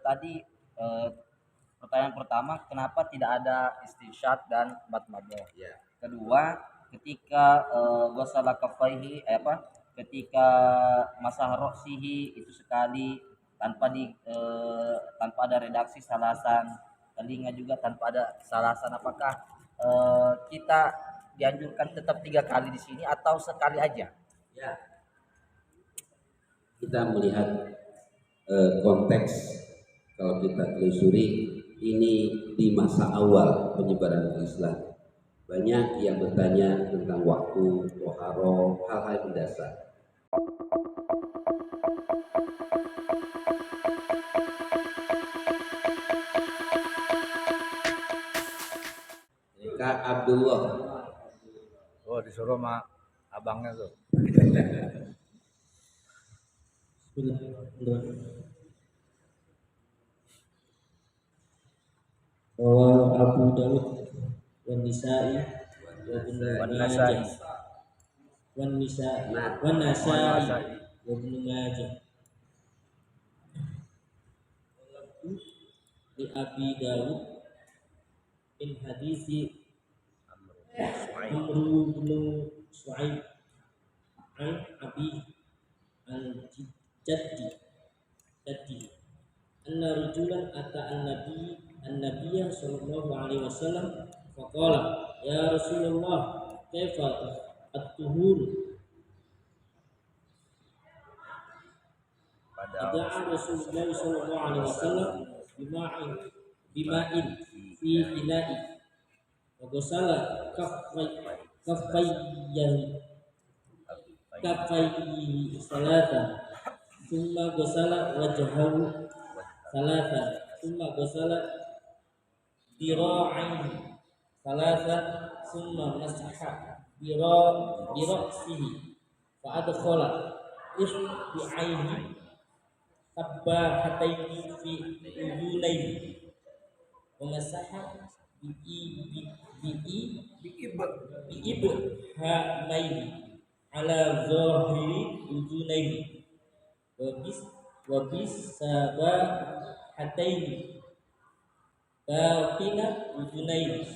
tadi eh, pertanyaan pertama, kenapa tidak ada istinsyaq dan madmadah? Ya. Kedua, ketika ghasala kaffaihi ketika masah ra'sihi itu sekali tanpa ada redaksi salasan, telinga juga tanpa ada salasan, apakah kita dianjurkan tetap 3 kali di sini atau sekali aja? Ya. Kita melihat konteks, kalau kita telusuri ini di masa awal penyebaran Islam. Banyak yang bertanya tentang waktu, toharo, hal-hal mendasar. Kak Abdullah. Oh, disuruh sama abangnya tuh. Abu Dawud wan Nisa'i wa Ibnu Majah wan Nisa'i wan Nasa'i wa Ibnu Majah li Abi Dawud min hadisi Amr bin Shu'aib an Abi al-Jaddi anna rajulan ata an-nabiyya sallallahu alaihi wasallam faqala ya Rasulullah kaifa at-tuhur Fada'a Rasulullah sallallahu alaihi wasallam bima'in fi ina'i wa ghasala kaffayhi salatan thumma ghasala wajhahu salatan thumma ghasala dira'aihi salatan thumma masaha dira'sihi fa adkhala isbi'aihi sabbahataini fi udunaihi wa masaha bi'ibhamaihi ala zahiri udunaihi wa bis sabahataini batina udunaihi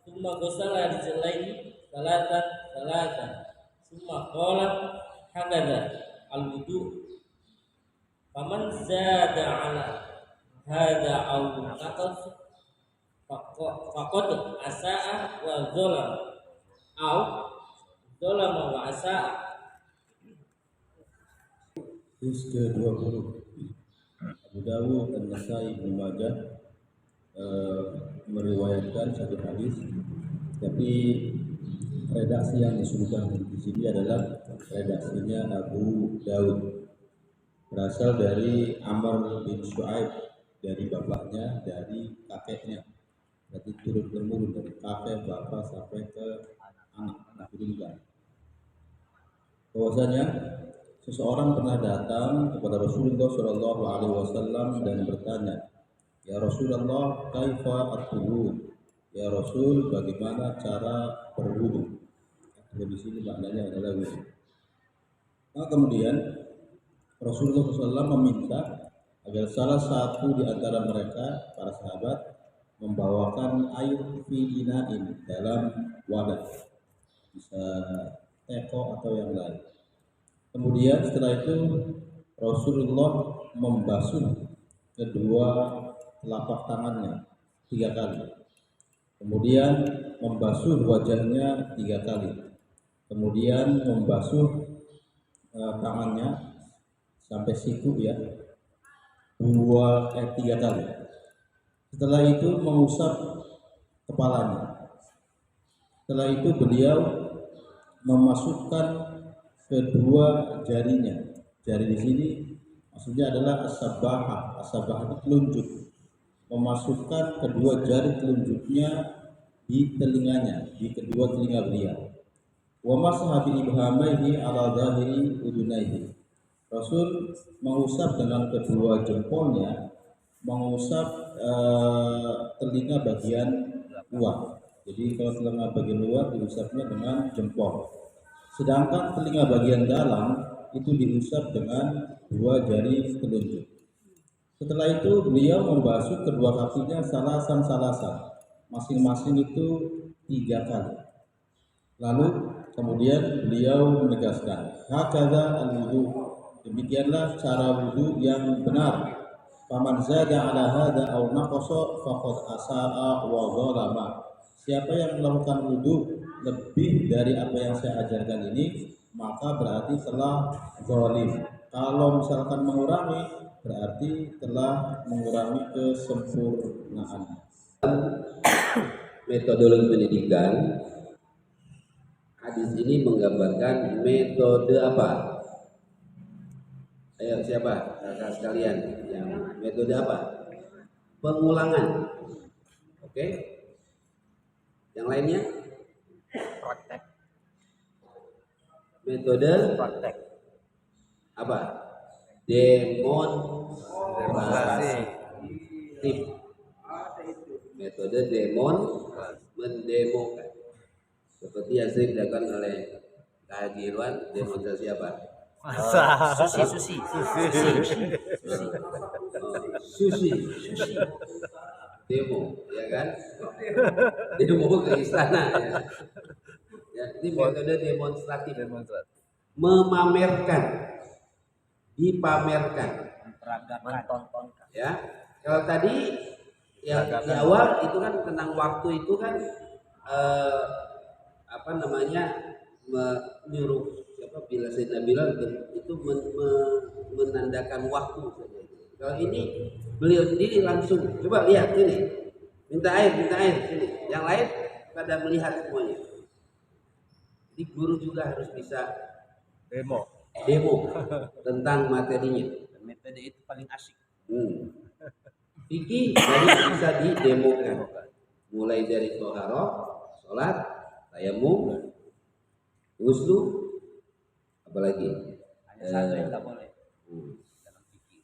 thumma ghasala rijlaihi salatan thumma qala hakadha al-wudu' faman zada ala hadha aw naqas faqad asaa wa zalama aw zalama wa asaa. Hadis ke-20. Abu Dawud dan Nasai Ibnu Majah meriwayatkan satu hadis, tapi redaksi yang disebutkan di sini adalah redaksinya Abu Dawud, berasal dari Amr bin Shu'aib, dari bapaknya, dari kakeknya, berarti turun temurun dari kakek bapak sampai ke anak keturunan. Bahwasanya seseorang pernah datang kepada Rasulullah Shallallahu Alaihi Wasallam dan bertanya, ya Rasulullah, kaifa at-tuhur? Ya Rasul, bagaimana cara berwudu? Di sini maknanya adalah wudu. Nah, kemudian Rasulullah SAW meminta agar salah satu di antara mereka, para sahabat, membawakan air fi ina'in, dalam wadah, bisa teko atau yang lain. Kemudian setelah itu Rasulullah membasuh kedua telapak tangannya 3 kali. Kemudian membasuh wajahnya 3 kali. Kemudian membasuh tangannya sampai siku ya 3 kali. Setelah itu mengusap kepalanya. Setelah itu beliau memasukkan kedua jarinya. Jari di sini maksudnya adalah as-sabahah. As-sabahah itu telunjuk. Memasukkan kedua jari telunjuknya di telinganya, di kedua telinga beliau. Wa masaha bi ibhamaihi ala dhahiri udunaihi. Rasul mengusap dengan kedua jempolnya, mengusap telinga bagian luar. Jadi kalau telinga bagian luar diusapnya dengan jempol. Sedangkan telinga bagian dalam itu diusap dengan 2 jari telunjuk. Setelah itu beliau membasuh kedua kakinya salasan, masing-masing itu 3 kali. Lalu kemudian beliau menegaskan, hakadha al-wudu, demikianlah cara wudu yang benar. Faman zada ala hadha aw naqasa faqad asaa wa zalama. Siapa yang melakukan wudu lebih dari apa yang saya ajarkan ini, maka berarti telah zalim. Kalau misalkan mengurangi, berarti telah mengurangi kesempurnaan. Metodologi pendidikan, hadis ini menggambarkan metode apa? Ayo siapa kakak sekalian yang metode apa? Pengulangan. Oke? Yang lainnya? Praktek. Metode Praktek. apa? Demonstrasi. Tip. Metode mendemokan. Seperti yang sering dilakukan oleh Kak Irwan, demonstrasi apa? Susi. Sushi. Demo, ya kan? Demo ke istana. Ya. Ya, ini metode demonstratif. Memamerkan, dipamerkan, Mentontonkan. ya. Kalau tadi ya di awal itu kan tentang waktu itu kan apa namanya menyuruh siapa bila Sayyidina Bilal itu menandakan waktu saja. Kalau ini beliau sendiri langsung coba lihat sini, minta air sini. Yang lain pada melihat semuanya. Jadi guru juga harus bisa Demo. tentang materinya. Metode itu paling asyik. Fikih banyak bisa didemokan, mulai dari toharoh, sholat, tayamum, wuslu, apalagi Hanya satu yang tak boleh dalam fikih.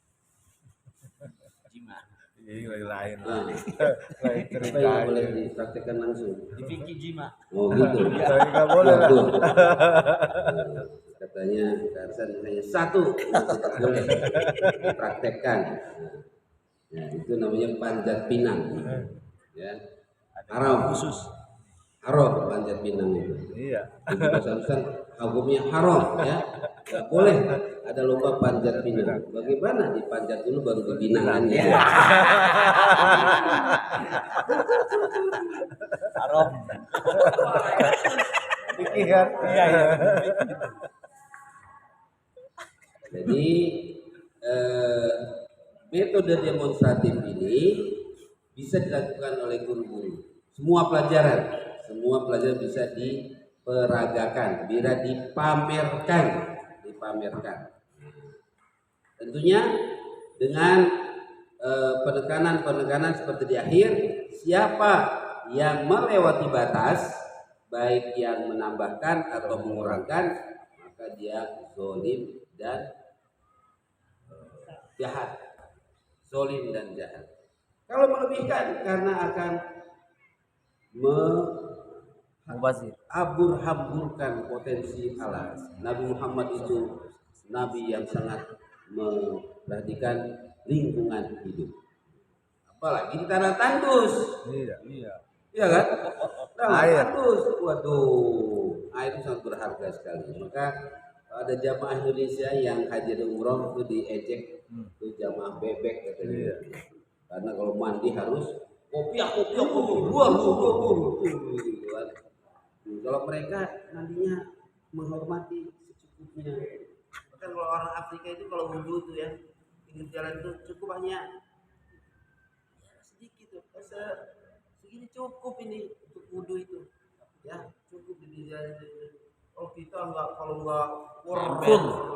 Jima. Ini lain. Nah, Lain apa cerita. yang boleh dipraktekkan langsung? Di fikih jima. Oh gitu. Tapi nggak boleh lah. Waduh. Katanya Karsan hanya satu yang tidak boleh dipraktekkan. Ya, itu namanya panjat pinang. Ya. Haram. Khusus. Haram panjat pinang itu. Iya. Di bahasa Arab hukumnya haram, ya. Nggak boleh ada lomba panjat pinang. Bagaimana dipanjat dulu baru dipinang ya. Haram. Fikih kan? Iya. Jadi metode demonstratif ini bisa dilakukan oleh guru-guru. Semua pelajaran bisa diperagakan, bisa dipamerkan. Tentunya dengan penekanan seperti di akhir, siapa yang melewati batas, baik yang menambahkan atau mengurangkan, maka dia zalim dan jahat. Zalim dan jahat. Kalau melebihkan karena akan Mubazir. hamburkan potensi alam. Nabi Muhammad itu nabi yang sangat memperhatikan lingkungan hidup. Apalagi di tanah tandus. Iya. Iya kan? Tanah Air. tandus. Waduh, air itu sangat berharga sekali. Maka ada jamaah Indonesia yang haji dan umroh itu diejek itu jamaah bebek katanya. Iya. Karena kalau mandi harus kopiah gitu kan. Kalau mereka mandinya menghormati secukupnya. Bahkan kalau orang Afrika itu kalau wudhu tuh ya pinggir jalan itu cukup hanya ya, sedikit tuh, segini cukup ini untuk wudhu itu, ya cukup di pinggir jalan itu. Oh kita kalau nggak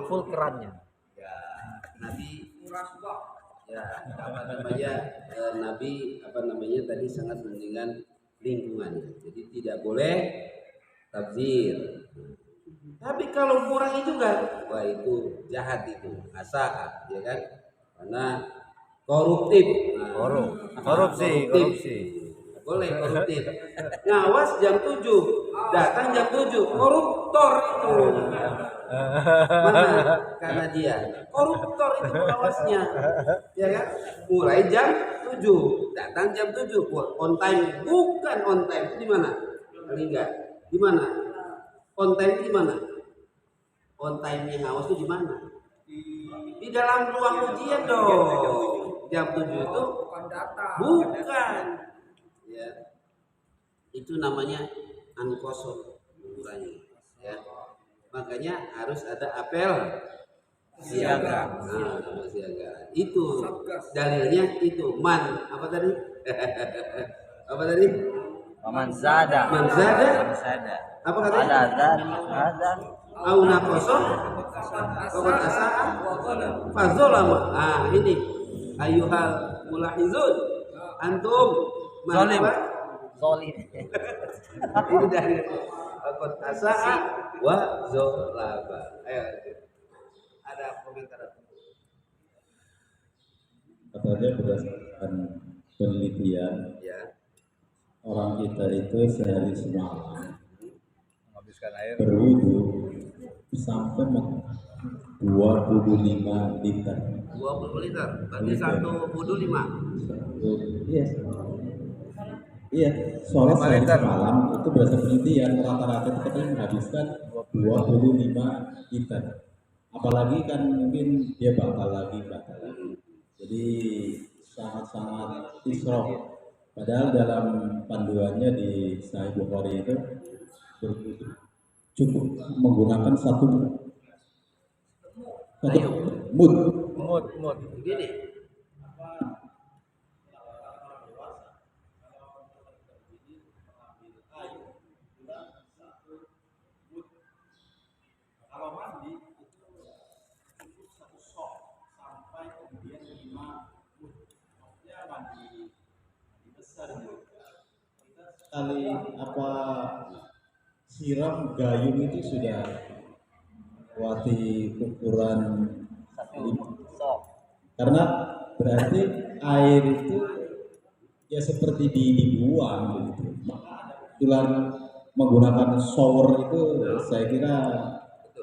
Full kerannya. ya Nabi ya Nabi tadi sangat mementingkan lingkungannya, jadi tidak boleh tabzir. Tapi kalau kurang itu kan, wah itu jahat itu, asa, ya kan? Karena koruptif. Korupsi. Boleh koruptif. Ngawas jam 7, datang jam 7, koruptor itu. Mana? Karena dia koruptor itu pengawasnya, ya kan? Mulai jam 7, datang jam 7, on time, bukan on time itu di mana? Paling enggak, di mana? On time itu di mana? On time yang ngawas itu di mana? Di dalam ruang ujian dong. Jam 7 itu bukan. Ya. Itu namanya ankosor ukurannya. Ya. Makanya harus ada apel siaga. Nah, apel siaga. Itu dalilnya itu man apa tadi? Apa tadi? Man zada. Man zada. Apa katanya? Ada. Au naqasa faqad asaa fazolama. Ah, ini ayuhal mulahizun antum Zalim. apa? Zolim. Ini dari faqad asaa wa zolama. Ayo. Ada komentar apa? Katanya berdasarkan penelitian, Ya. orang kita itu sehari semalam Menghabiskan air. berwudu sampai 25 liter. 20 liter. Berarti satu wudu 5. Iya. Iya, soalnya 5 sehari liter. semalam itu berdasarkan penelitian rata-rata itu katanya menghabiskan 25 liter. Apalagi kan mungkin dia batal lagi. Jadi sangat-sangat israf. Padahal dalam panduannya di Sahih Bukhari itu cukup menggunakan satu mud. Mut. Begini. Kalau mandi itu cukup satu sok sampai kemudian 5 mud. Maksudnya mandi besar gitu. Kita sekali apa siram gayung itu sudah wati ukuran Satu sok. karena berarti air itu ya seperti dibuang gitu. Tulang menggunakan shower itu saya kira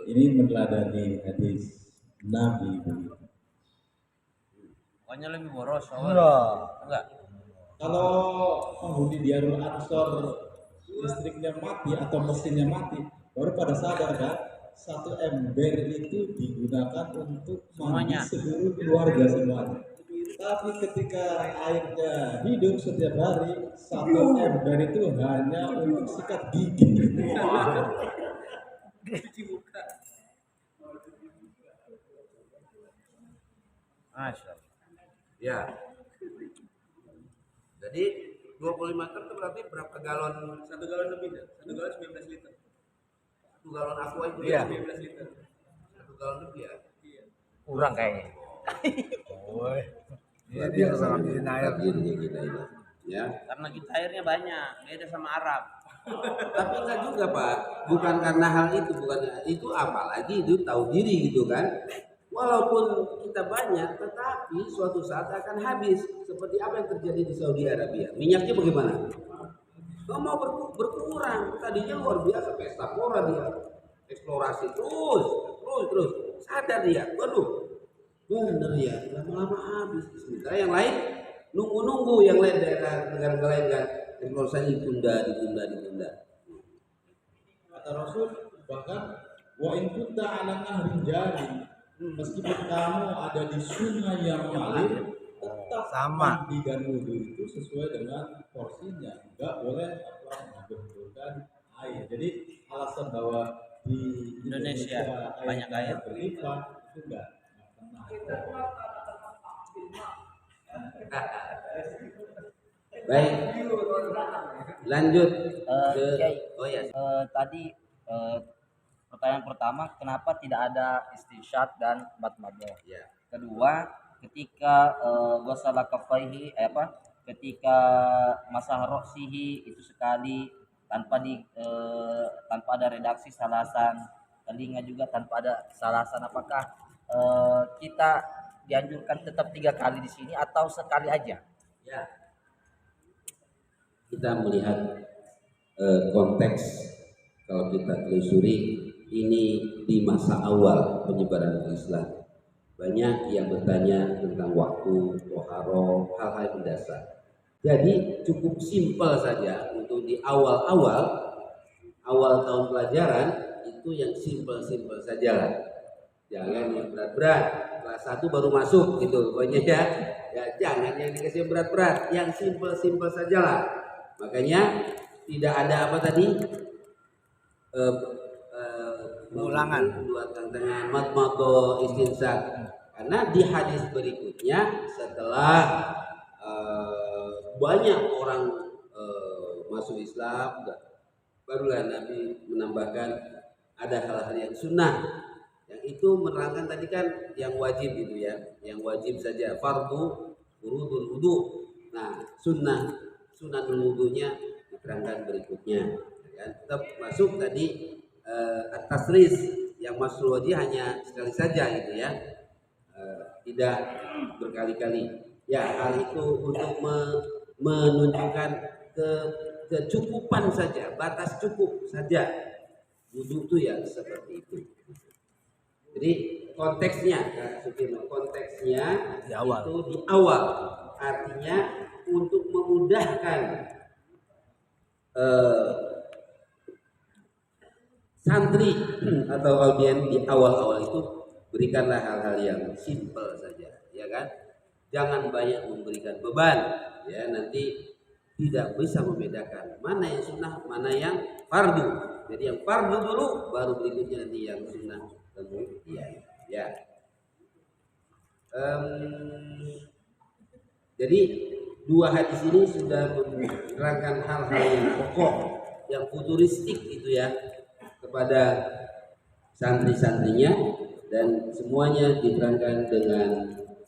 ini meneladani hadis Nabi begitu. Pokoknya lebih boros. Enggak. Kalau penghuni Diarul Ansor listriknya mati atau mesinnya mati, baru pada sadar kan satu ember itu digunakan untuk mandi Semuanya. seluruh keluarga semuanya. Tapi ketika airnya hidup setiap hari, satu ember itu hanya untuk sikat gigi. Masya Allah. Ya. Jadi 25 liter itu berarti berapa galon? 1 galon lebih ya? 1 galon 19 liter. 1 galon aqua itu Iya. 19 liter. 1 galon lebih ya? Kurang kayaknya. Woi. Iya dia harus ngabisin air. Ini kita ini. Ya. Karena kita airnya banyak, beda sama Arab. Tapi enggak juga Pak, bukan karena hal itu, bukan itu apalagi itu tahu diri gitu kan. Walaupun kita banyak, tetapi suatu saat akan habis. Seperti apa yang terjadi di Saudi Arabia. Minyaknya bagaimana? Nggak mau berkurang. Tadinya luar biasa, pesta pora dia. Eksplorasi terus. Sadar dia, waduh, bener ya, lama-lama habis. Sementara yang lain nunggu yang lain daerah negara lain kan eksplorasi ditunda. Kata Rasul bahkan wa in kunta ala nahrin jari, meskipun kamu ada di sungai yang mengalir, tetap Sama. mandi dan wudhu itu sesuai dengan porsinya, enggak boleh membenturkan air. Jadi alasan bahwa di Indonesia banyak air berlimpah itu enggak pernah. Baik, lanjut ke Kiai. oh ya Tadi pertanyaan pertama, kenapa tidak ada istinsyaq dan madmadah? ya Kedua, ketika ghasala kaffaihi ketika masah roksihi itu sekali tanpa ada redaksi salasan, telinga juga tanpa ada salasan, apakah kita dianjurkan tetap 3 kali di sini atau sekali aja? kita melihat konteks kalau kita telusuri ini di masa awal penyebaran Islam. Banyak yang bertanya tentang waktu, toharo, hal-hal mendasar. Jadi cukup simpel saja untuk di awal tahun pelajaran itu yang simpel-simpel saja lah. Jangan yang berat-berat. Kelas 1 baru masuk gitu pokoknya ya. Ya jangan yang dikasih berat-berat, yang simpel-simpel saja lah. Makanya tidak ada apa tadi? Pengulangan. Dua tantangan matmato istinsak. Karena di hadis berikutnya setelah banyak orang masuk Islam, barulah Nabi menambahkan ada hal-hal yang sunnah, yang itu menerangkan tadi kan yang wajib itu ya, yang wajib saja fardu furudul wudu. Nah sunnahul wudunya diterangkan berikutnya ya, tetap masuk tadi at-tasris yang masuk wajib hanya sekali saja gitu ya, tidak berkali-kali ya. Hal itu untuk menunjukkan kecukupan saja, batas cukup saja wudhu itu ya seperti itu. Jadi konteksnya konteksnya Di awal. itu di awal, artinya untuk memudahkan santri atau audien di awal-awal itu, berikanlah hal-hal yang simpel saja ya kan, jangan banyak memberikan beban ya, nanti tidak bisa membedakan mana yang sunnah mana yang fardu. Jadi yang fardu dulu, baru berikutnya nanti yang sunnah kemudian ya. Jadi dua hadis ini sudah menerangkan hal-hal yang pokok, yang futuristik itu ya, kepada santri-santrinya, dan semuanya diterangkan dengan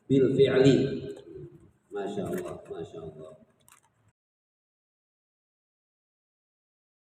bil fi'li. Masya Allah, Masya Allah.